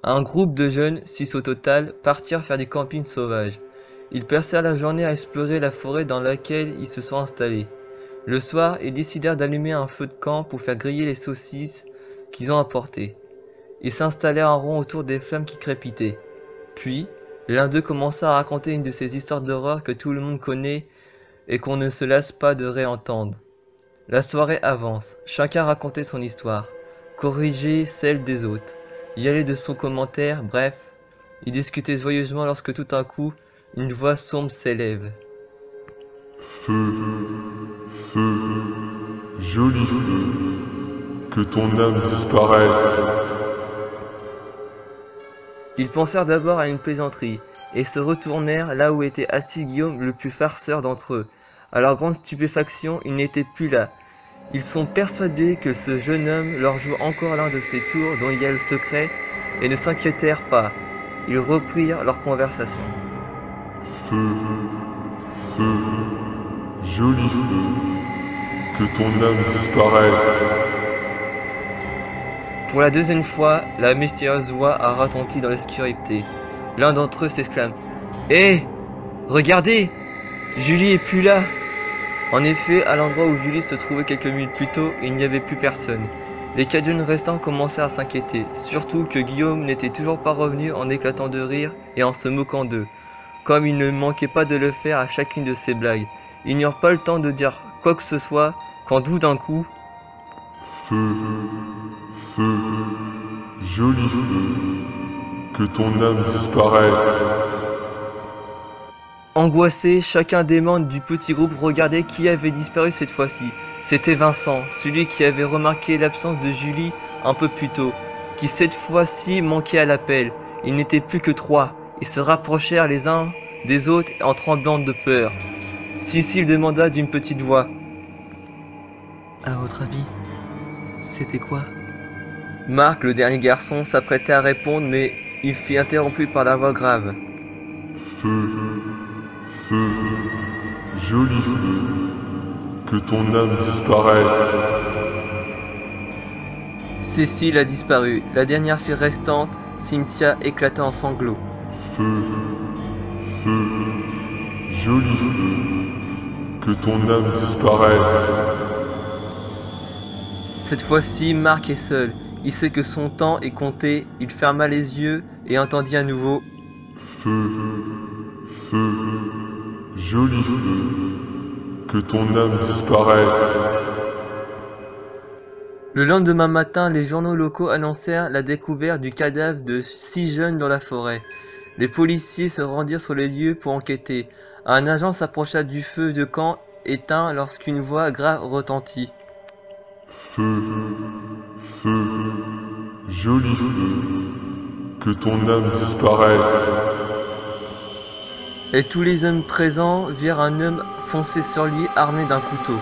Un groupe de jeunes, 6 au total, partirent faire du camping sauvage. Ils passèrent la journée à explorer la forêt dans laquelle ils se sont installés. Le soir, ils décidèrent d'allumer un feu de camp pour faire griller les saucisses qu'ils ont apportées. Ils s'installèrent en rond autour des flammes qui crépitaient. Puis, l'un d'eux commença à raconter une de ces histoires d'horreur que tout le monde connaît et qu'on ne se lasse pas de réentendre. La soirée avance, chacun racontait son histoire, corrigeait celle des autres, y allait de son commentaire, bref, ils discutaient joyeusement lorsque tout à coup, une voix sombre s'élève. Feu, feu, joli feu, que ton âme disparaisse. Ils pensèrent d'abord à une plaisanterie, et se retournèrent là où était assis Guillaume, le plus farceur d'entre eux. À leur grande stupéfaction, il n'était plus là. Ils sont persuadés que ce jeune homme leur joue encore l'un de ces tours dont il y a le secret, et ne s'inquiétèrent pas. Ils reprirent leur conversation. Feu, feu, joli feu, que ton âme disparaisse. Pour la deuxième fois, la mystérieuse voix a retenti dans l'obscurité. L'un d'entre eux s'exclame « Hé, regardez, Julie est plus là !» En effet, à l'endroit où Julie se trouvait quelques minutes plus tôt, il n'y avait plus personne. Les 4 jeunes restants commencèrent à s'inquiéter, surtout que Guillaume n'était toujours pas revenu en éclatant de rire et en se moquant d'eux, comme il ne manquait pas de le faire à chacune de ses blagues. Ils n'eurent pas le temps de dire quoi que ce soit, quand tout d'un coup... Feu, feu, joli feu, que ton âme disparaisse. Angoissés, chacun des membres du petit groupe regardait qui avait disparu cette fois-ci. C'était Vincent, celui qui avait remarqué l'absence de Julie un peu plus tôt, qui cette fois-ci manquait à l'appel. Ils n'étaient plus que 3, ils se rapprochèrent les uns des autres en tremblant de peur. Cécile demanda d'une petite voix. « À votre avis, c'était quoi ?» Marc, le dernier garçon, s'apprêtait à répondre, mais il fut interrompu par la voix grave. Feu, feu, joli feu, que ton âme disparaisse. Cécile a disparu. La dernière fille restante, Cynthia, éclata en sanglots. Feu, feu, joli feu, que ton âme disparaisse. Cette fois-ci, Marc est seul. Il sait que son temps est compté. Il ferma les yeux et entendit à nouveau. Feu, feu, joli feu, que ton âme disparaisse. Le lendemain matin, les journaux locaux annoncèrent la découverte du cadavre de 6 jeunes dans la forêt. Les policiers se rendirent sur les lieux pour enquêter. Un agent s'approcha du feu de camp éteint lorsqu'une voix grave retentit. Feu, feu, joli feu, que ton âme disparaisse. Et tous les hommes présents virent un homme foncer sur lui armé d'un couteau.